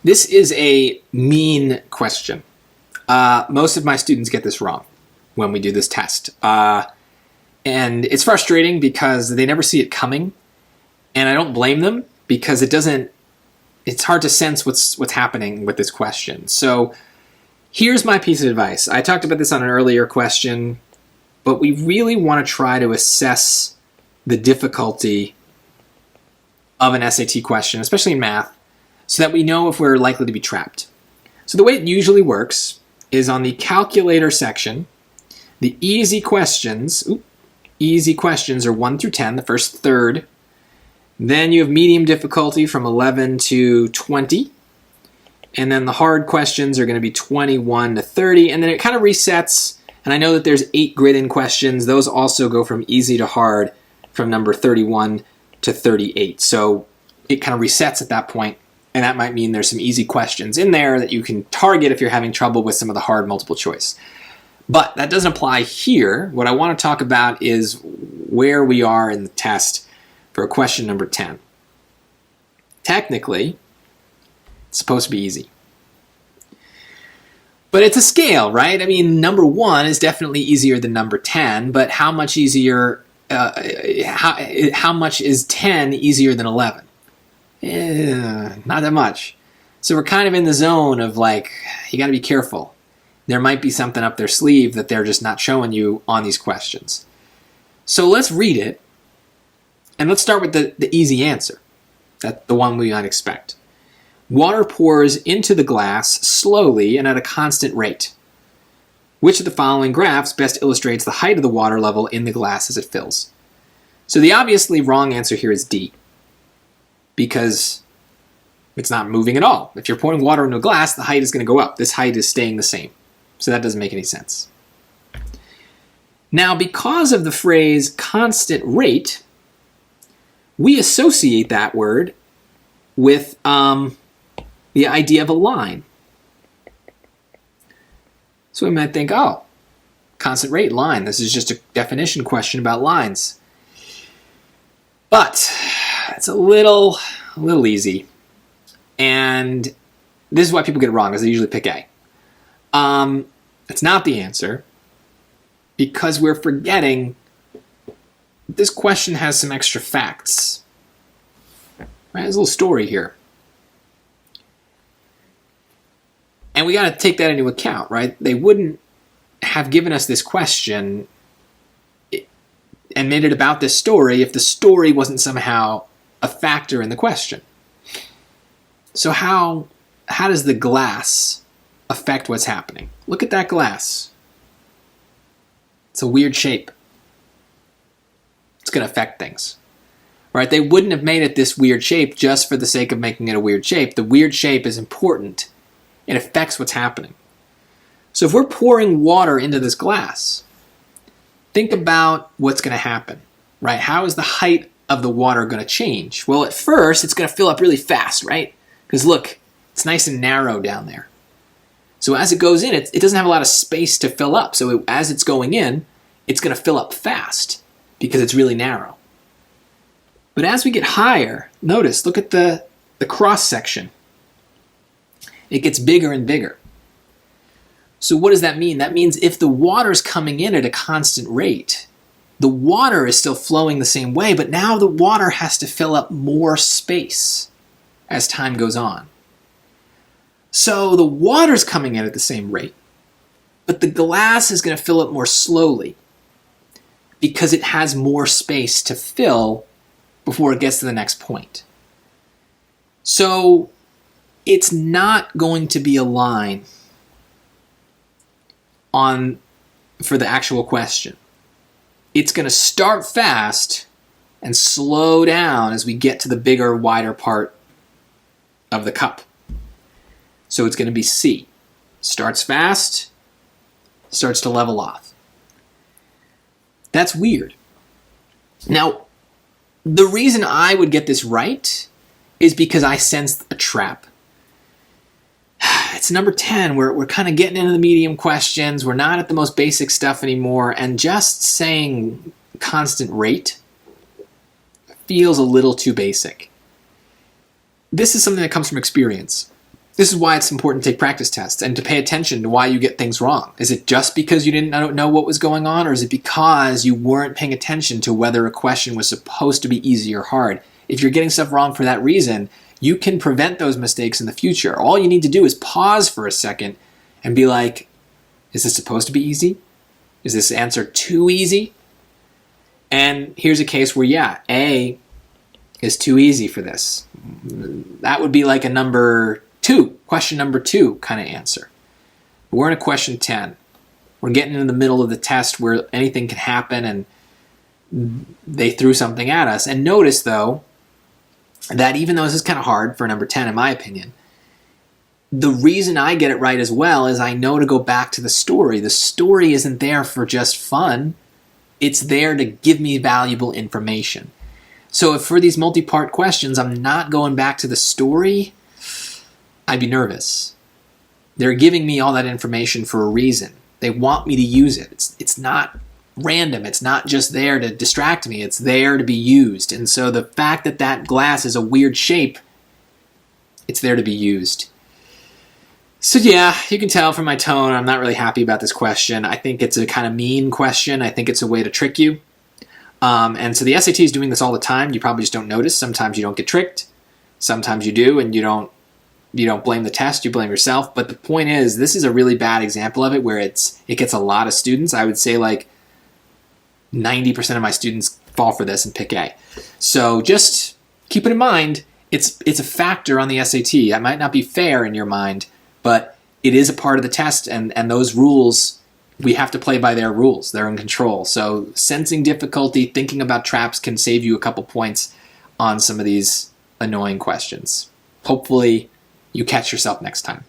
This is a mean question. Most of my students get this wrong when we do this test. And it's frustrating because they never see it coming. And I don't blame them because it's hard to sense what's happening with this question. So here's my piece of advice. I talked about this on an earlier question, but we really want to try to assess the difficulty of an SAT question, especially in math, so that we know if we're likely to be trapped. So the way it usually works is on the calculator section, the easy questions are 1 through 10, the first third. Then you have medium difficulty from 11 to 20. And then the hard questions are going to be 21 to 30. And then it kind of resets. And I know that there's 8 grid-in questions. Those also go from easy to hard from number 31 to 38. So it kind of resets at that point. And that might mean there's some easy questions in there that you can target if you're having trouble with some of the hard multiple choice. But that doesn't apply here. What I want to talk about is where we are in the test for question number 10. Technically, it's supposed to be easy. But it's a scale, right? I mean, number 1 is definitely easier than number 10, but how much easier, how much is 10 easier than 11? Not that much. So we're kind of in the zone of like, you got to be careful. There might be something up their sleeve that they're just not showing you on these questions. So let's read it, and let's start with the easy answer. That's the one we might expect. Water pours into the glass slowly and at a constant rate. Which of the following graphs best illustrates the height of the water level in the glass as it fills? So the obviously wrong answer here is D, because it's not moving at all. If you're pouring water into a glass, the height is going to go up. This height is staying the same. So that doesn't make any sense. Now, because of the phrase constant rate, we associate that word with the idea of a line. So we might think, oh, constant rate, line. This is just a definition question about lines. But it's a little easy. And this is why people get it wrong, because they usually pick A. It's not the answer, because we're forgetting this question has some extra facts. Right? There's a little story here. And we got to take that into account, right? They wouldn't have given us this question and made it about this story if the story wasn't somehow a factor in the question. So how does the glass affect what's happening? Look at that glass. It's a weird shape. It's going to affect things. Right? They wouldn't have made it this weird shape just for the sake of making it a weird shape. The weird shape is important. It affects what's happening. So if we're pouring water into this glass, think about what's going to happen. Right? How is the height of the water going to change? Well, at first, it's going to fill up really fast, right? Because look, it's nice and narrow down there. So as it goes in, it doesn't have a lot of space to fill up. So as it's going in, it's going to fill up fast because it's really narrow. But as we get higher, notice, look at the cross section. It gets bigger and bigger. So what does that mean? That means if the water's coming in at a constant rate, the water is still flowing the same way, but now the water has to fill up more space as time goes on. So the water's coming in at the same rate, but the glass is going to fill up more slowly because it has more space to fill before it gets to the next point. So it's not going to be a line for the actual question. It's going to start fast and slow down as we get to the bigger, wider part of the cup. So it's going to be C. Starts fast, starts to level off. That's weird. Now, the reason I would get this right is because I sensed a trap. It's number 10. We're kind of getting into the medium questions. We're not at the most basic stuff anymore. And just saying constant rate feels a little too basic. This is something that comes from experience. This is why it's important to take practice tests and to pay attention to why you get things wrong. Is it just because you didn't know what was going on, or is it because you weren't paying attention to whether a question was supposed to be easy or hard? If you're getting stuff wrong for that reason, you can prevent those mistakes in the future. All you need to do is pause for a second and be like, is this supposed to be easy? Is this answer too easy? And here's a case where, yeah, A is too easy for this. That would be like a question number 2 kind of answer. We're in a question 10. We're getting in the middle of the test where anything can happen, and they threw something at us. And notice, though, that even though this is kind of hard for number 10, in my opinion, the reason I get it right as well is I know to go back to the story. The story isn't there for just fun. It's there to give me valuable information. So if for these multi-part questions I'm not going back to the story, I'd be nervous. They're giving me all that information for a reason. They want me to use it. It's not random. It's not just there to distract me. It's there to be used. And so the fact that that glass is a weird shape, it's there to be used. So yeah, you can tell from my tone I'm not really happy about this question. I think it's a kind of mean question. I think it's a way to trick you. And so the SAT is doing this all the time. You probably just don't notice. Sometimes you don't get tricked. Sometimes you do, and you don't blame the test, you blame yourself. But the point is, this is a really bad example of it where it gets a lot of students. I would say like 90% of my students fall for this and pick A. So just keep it in mind. It's a factor on the SAT. It might not be fair in your mind, but it is a part of the test, and those rules, we have to play by their rules. They're in control. So sensing difficulty, thinking about traps can save you a couple points on some of these annoying questions. Hopefully you catch yourself next time.